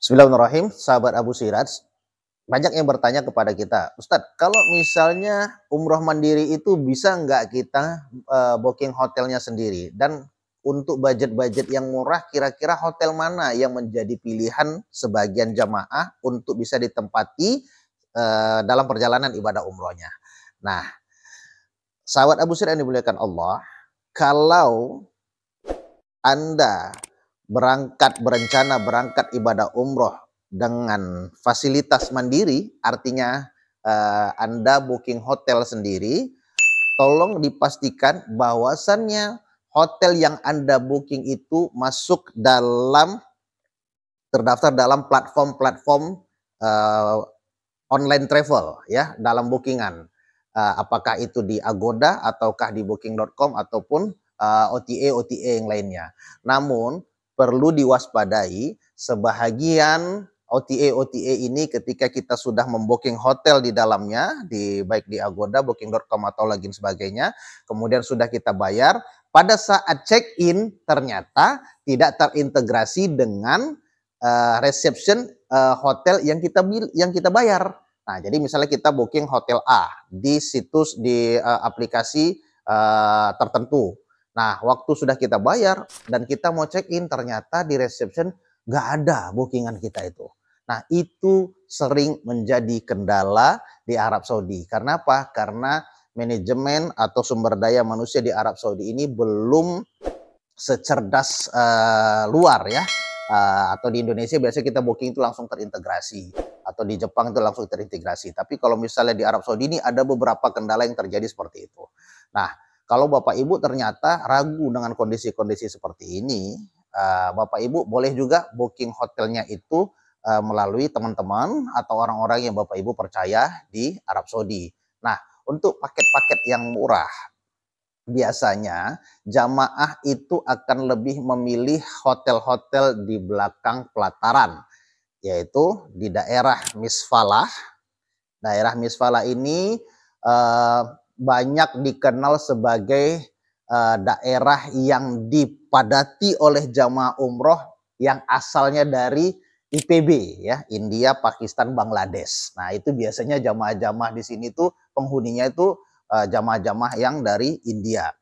Bismillahirrahmanirrahim, sahabat Abu Siraj. Banyak yang bertanya kepada kita, Ustadz, kalau misalnya umroh mandiri itu bisa nggak kita booking hotelnya sendiri? Dan untuk budget-budget yang murah, kira-kira hotel mana yang menjadi pilihan sebagian jamaah untuk bisa ditempati dalam perjalanan ibadah umrohnya? Nah, sahabat Abu Siraj yang dimuliakan Allah, kalau Anda berencana berangkat ibadah umroh dengan fasilitas mandiri, artinya Anda booking hotel sendiri, tolong dipastikan bahwasannya hotel yang Anda booking itu masuk terdaftar dalam platform-platform uh, online travel ya, dalam bookingan. Apakah itu di Agoda ataukah di booking.com ataupun OTA yang lainnya. Namun perlu diwaspadai sebahagian OTA ini ketika kita sudah membooking hotel di dalamnya, baik di Agoda, booking.com atau login sebagainya, kemudian sudah kita bayar, pada saat check-in ternyata tidak terintegrasi dengan reception hotel yang kita bayar. Nah, jadi misalnya kita booking hotel A di situs aplikasi tertentu. Nah, waktu sudah kita bayar dan kita mau check-in, ternyata di reception nggak ada bookingan kita itu. Nah, itu sering menjadi kendala di Arab Saudi. Karena apa? Karena manajemen atau sumber daya manusia di Arab Saudi ini belum secerdas luar ya. Atau di Indonesia biasanya kita booking itu langsung terintegrasi, atau di Jepang itu langsung terintegrasi. Tapi kalau misalnya di Arab Saudi ini ada beberapa kendala yang terjadi seperti itu. Nah, kalau Bapak Ibu ternyata ragu dengan kondisi-kondisi seperti ini, Bapak Ibu boleh juga booking hotelnya itu melalui teman-teman atau orang-orang yang Bapak Ibu percaya di Arab Saudi. Nah, untuk paket-paket yang murah, biasanya jamaah itu akan lebih memilih hotel-hotel di belakang pelataran, yaitu di daerah Misfalah. Daerah Misfalah ini banyak dikenal sebagai daerah yang dipadati oleh jamaah umroh yang asalnya dari IPB ya, India, Pakistan, Bangladesh. Nah, itu biasanya jamaah-jamaah di sini tuh penghuninya itu jamaah-jamaah yang dari India.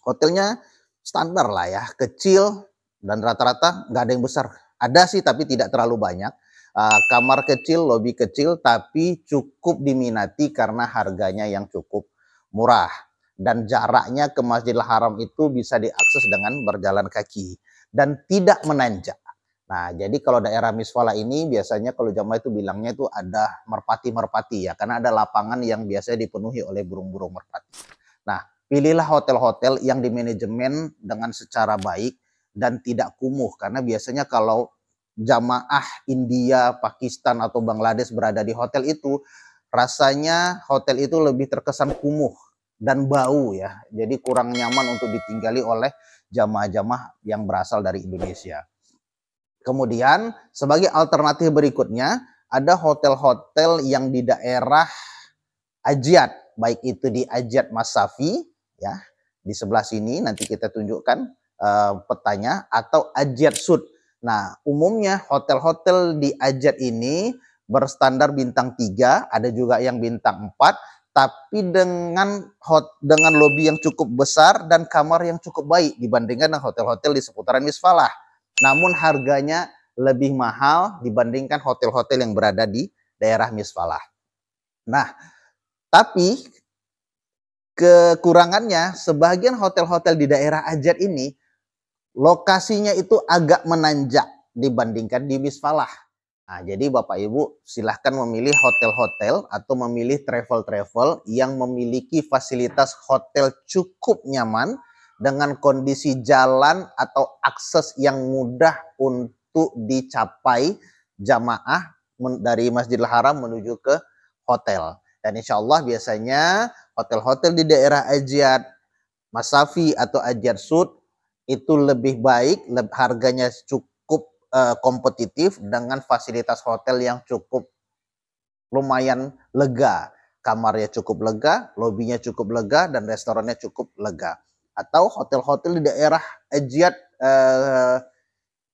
Hotelnya standar lah ya, kecil dan rata-rata nggak ada yang besar. Ada sih tapi tidak terlalu banyak. Kamar kecil, lobi kecil, tapi cukup diminati karena harganya yang cukup murah. Dan jaraknya ke Masjidil Haram itu bisa diakses dengan berjalan kaki dan tidak menanjak. Nah, jadi kalau daerah Misfala ini biasanya kalau jamaah itu bilangnya itu ada merpati-merpati ya, karena ada lapangan yang biasanya dipenuhi oleh burung-burung merpati. Nah, pilihlah hotel-hotel yang dimanajemen dengan secara baik dan tidak kumuh, karena biasanya kalau jamaah India, Pakistan atau Bangladesh berada di hotel itu, rasanya hotel itu lebih terkesan kumuh dan bau ya. Jadi kurang nyaman untuk ditinggali oleh jamaah-jamaah yang berasal dari Indonesia. Kemudian sebagai alternatif berikutnya ada hotel-hotel yang di daerah Ajiat, baik itu di Ajiat Masafi ya, di sebelah sini nanti kita tunjukkan petanya, atau Ajiat Sud. Nah, umumnya hotel-hotel di Ajiat ini berstandar bintang 3, ada juga yang bintang 4, tapi dengan lobi yang cukup besar dan kamar yang cukup baik dibandingkan dengan hotel-hotel di seputaran Misfalah. Namun harganya lebih mahal dibandingkan hotel-hotel yang berada di daerah Misfalah. Nah, tapi kekurangannya sebagian hotel-hotel di daerah Ajiat ini lokasinya itu agak menanjak dibandingkan di Misfalah. Nah, jadi Bapak Ibu silahkan memilih hotel-hotel atau memilih travel-travel yang memiliki fasilitas hotel cukup nyaman dengan kondisi jalan atau akses yang mudah untuk dicapai jamaah dari Masjidil Haram menuju ke hotel. Dan insya Allah biasanya hotel-hotel di daerah Ajiat Masafi atau Ajiat Sud itu lebih baik, harganya cukup kompetitif dengan fasilitas hotel yang cukup lumayan lega. Kamarnya cukup lega, lobinya cukup lega, dan restorannya cukup lega. Atau hotel-hotel di daerah Ajiat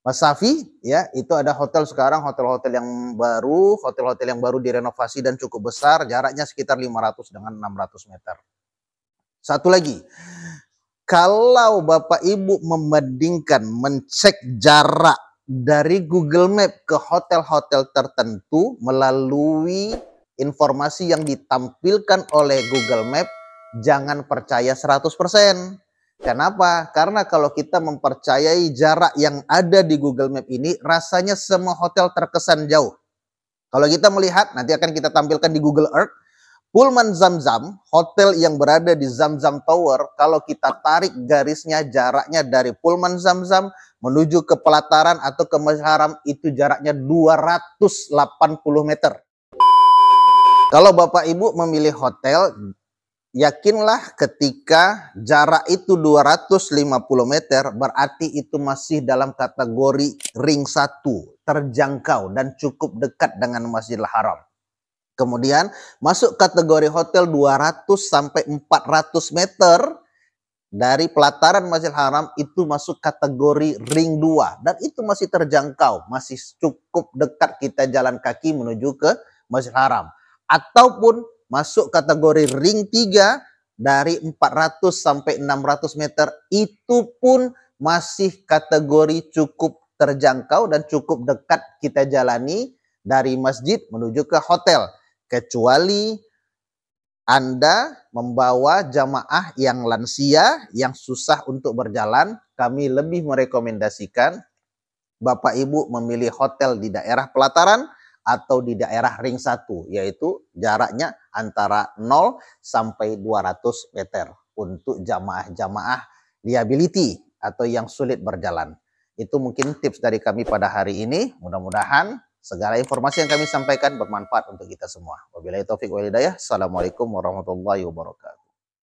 Mas Safi, ya, itu ada hotel sekarang, hotel-hotel yang baru direnovasi dan cukup besar, jaraknya sekitar 500 dengan 600 meter. Satu lagi, kalau Bapak Ibu membandingkan, mencek jarak dari Google Map ke hotel-hotel tertentu melalui informasi yang ditampilkan oleh Google Map, jangan percaya 100%. Kenapa? Karena kalau kita mempercayai jarak yang ada di Google Map ini, rasanya semua hotel terkesan jauh. Kalau kita melihat, nanti akan kita tampilkan di Google Earth, Pullman Zamzam, hotel yang berada di Zamzam Tower, kalau kita tarik garisnya, jaraknya dari Pullman Zamzam menuju ke pelataran atau ke Masjidil Haram, itu jaraknya 280 meter. Kalau Bapak Ibu memilih hotel, yakinlah ketika jarak itu 250 meter, berarti itu masih dalam kategori ring 1, terjangkau dan cukup dekat dengan Masjidil Haram. Kemudian masuk kategori hotel 200 sampai 400 meter dari pelataran Masjidil Haram, itu masuk kategori ring 2 dan itu masih terjangkau, masih cukup dekat kita jalan kaki menuju ke Masjidil Haram. Ataupun masuk kategori ring 3 dari 400 sampai 600 meter, itu pun masih kategori cukup terjangkau dan cukup dekat kita jalani dari masjid menuju ke hotel. Kecuali Anda membawa jamaah yang lansia, yang susah untuk berjalan, kami lebih merekomendasikan Bapak Ibu memilih hotel di daerah pelataran atau di daerah ring 1, yaitu jaraknya antara 0 sampai 200 meter untuk jamaah-jamaah liability atau yang sulit berjalan. Itu mungkin tips dari kami pada hari ini. Mudah-mudahan segala informasi yang kami sampaikan bermanfaat untuk kita semua. Wabillahi taufiq wal hidayah. Assalamualaikum warahmatullahi wabarakatuh.